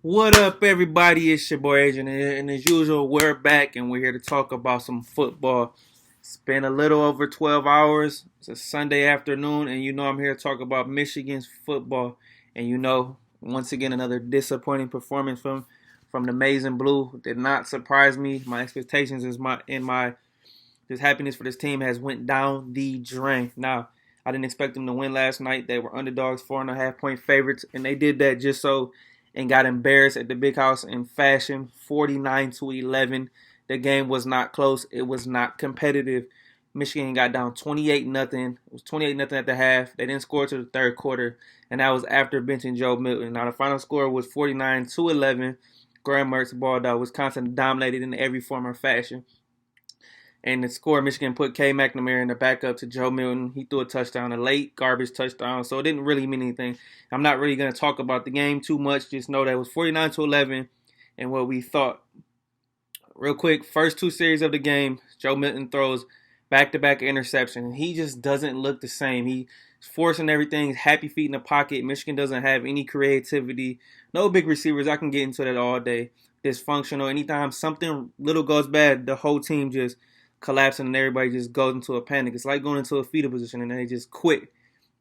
What up, everybody? It's your boy Agent, and as usual, we're back and we're here to talk about some football. It's been a little over 12 hours. It's a Sunday afternoon, and I'm here to talk about Michigan's football. And once again, another disappointing performance from the Maize and Blue did not surprise me. My expectations is my this happiness for this team has went down the drain. Now, I didn't expect them to win last night. They were underdogs, 4.5 point favorites, and they did that just so and got embarrassed at the big house in fashion, 49-11. The game was not close. It was not competitive. Michigan got down 28-0. It was 28-0 at the half. They didn't score to the third quarter, and that was after benching Joe Milton. Now the final score was 49-11. Graham Mertz balled out. Wisconsin dominated in every form or fashion. And the score, Michigan put K. McNamara in the backup to Joe Milton. He threw a touchdown, a late garbage touchdown, so it didn't really mean anything. I'm not really going to talk about the game too much. Just know that it was 49-11 and what we thought. Real quick, first two series of the game, Joe Milton throws back-to-back interception. He just doesn't look the same. He's forcing everything, happy feet in the pocket. Michigan doesn't have any creativity. No big receivers. I can get into that all day. Dysfunctional. Anytime something little goes bad, the whole team just collapsing and everybody just goes into a panic. It's like going into a fetal position and they just quit.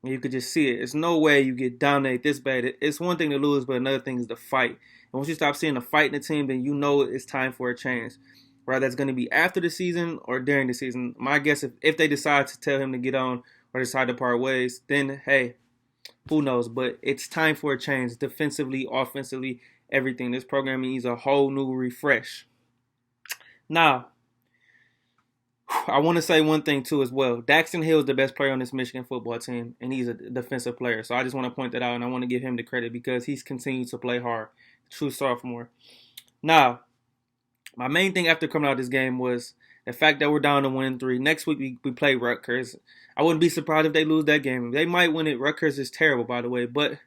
And you could just see it. There's no way you get dominated this bad. It's one thing to lose, but another thing is to fight. And once you stop seeing the fight in the team, then you know it's time for a change. Whether that's going to be after the season or during the season. My guess, if they decide to tell him to get on or decide to part ways, then hey, who knows? But it's time for a change defensively, offensively, everything. This program needs a whole new refresh. Now, I want to say one thing too as well. Daxton Hill is the best player on this Michigan football team, and he's a defensive player. So I just want to point that out, and I want to give him the credit because he's continued to play hard. True sophomore. Now, my main thing after coming out of this game was the fact that we're down to 1-3. Next week we play Rutgers. I wouldn't be surprised if they lose that game. They might win it. Rutgers is terrible, by the way, but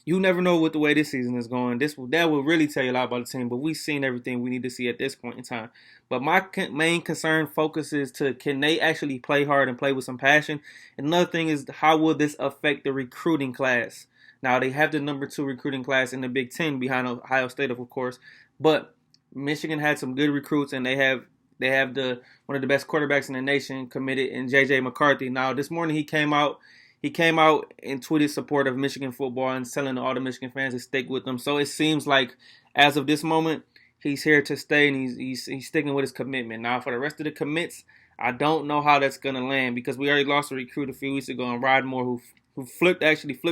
you never know what the way this season is going. That will really tell you a lot about the team. But we've seen everything we need to see at this point in time. But my main concern focuses to can they actually play hard and play with some passion. And another thing is how will this affect the recruiting class? Now they have the number 2 recruiting class in the Big Ten behind Ohio State, of course. But Michigan had some good recruits, and they have the one of the best quarterbacks in the nation committed in J.J. McCarthy. Now this morning he came out and tweeted support of Michigan football and telling all the Michigan fans to stick with them. So it seems like as of this moment, he's here to stay and he's sticking with his commitment. Now for the rest of the commits, I don't know how that's gonna land because we already lost a recruit a few weeks ago on Rodmore who flipped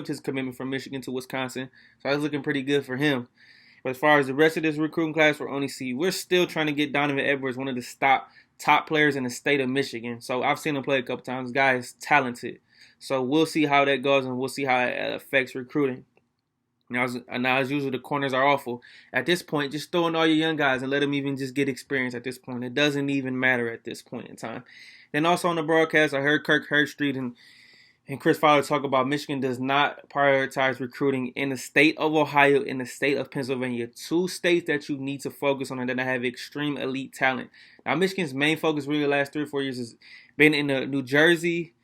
his commitment from Michigan to Wisconsin. So that's looking pretty good for him. But as far as the rest of this recruiting class, we're still trying to get Donovan Edwards, one of the top players in the state of Michigan. So I've seen him play a couple times. This guy is talented. So we'll see how that goes, and we'll see how it affects recruiting. Now, as usual, the corners are awful. At this point, just throw in all your young guys and let them even just get experience at this point. It doesn't even matter at this point in time. Then also on the broadcast, I heard Kirk Herbstreit and Chris Fowler talk about Michigan does not prioritize recruiting in the state of Ohio, in the state of Pennsylvania. 2 states that you need to focus on and that have extreme elite talent. Now, Michigan's main focus really the last 3 or 4 years has been in the New Jersey,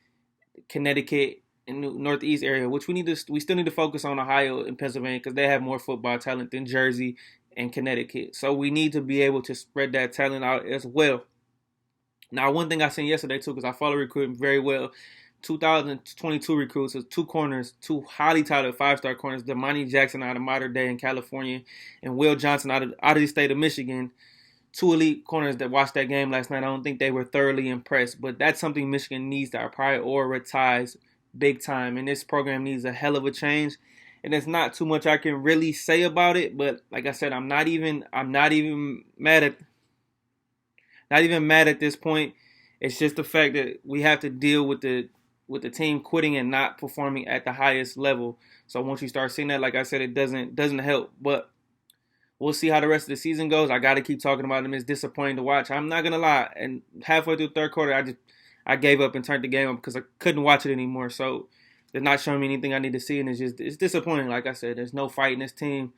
Connecticut, and Northeast area, which we still need to focus on Ohio and Pennsylvania because they have more football talent than Jersey and Connecticut. So we need to be able to spread that talent out as well. Now, one thing I seen yesterday too, because I follow recruiting very well, 2022 recruits, 2 corners, 2 highly touted 5-star corners, Damani Jackson out of Mater Dei in California, and Will Johnson out of the state of Michigan. 2 elite corners that watched that game last night. I don't think they were thoroughly impressed, but that's something Michigan needs to prioritize big time, and this program needs a hell of a change. And there's not too much I can really say about it, but like I said, I'm not even mad at this point. It's just the fact that we have to deal with the team quitting and not performing at the highest level. So once you start seeing that, like I said, it doesn't help. But we'll see how the rest of the season goes. I got to keep talking about them. It's disappointing to watch. I'm not gonna lie. And halfway through the third quarter, I gave up and turned the game up because I couldn't watch it anymore. So they're not showing me anything I need to see, and it's disappointing. Like I said, there's no fight in this team.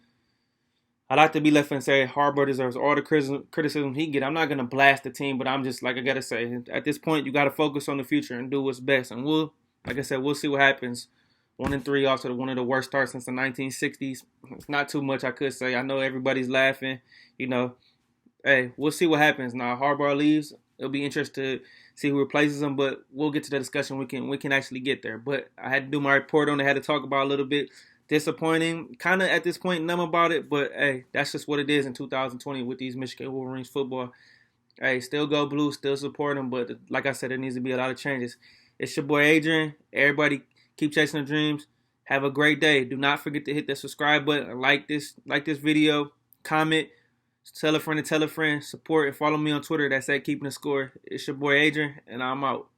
I'd like to be left and say Harbaugh deserves all the criticism he get. I'm not gonna blast the team, but I'm just like I gotta say at this point you gotta focus on the future and do what's best. And we'll see what happens 1-3 off to one of the worst starts since the 1960s. It's not too much I could say. I know everybody's laughing. You know, hey, we'll see what happens. Now Harbaugh leaves. It'll be interesting to see who replaces him, but we'll get to the discussion. We can actually get there. But I had to do my report on it. I had to talk about it a little bit. Disappointing, kind of at this point, numb about it. But hey, that's just what it is in 2020 with these Michigan Wolverines football. Hey, still go blue, still support them. But like I said, there needs to be a lot of changes. It's your boy Adrian. Everybody keep chasing the dreams. Have a great day. Do not forget to hit the subscribe button. Like this video. Comment. Tell a friend to tell a friend. Support and follow me on Twitter. That's at Keeping the Score. It's your boy Adrian, and I'm out.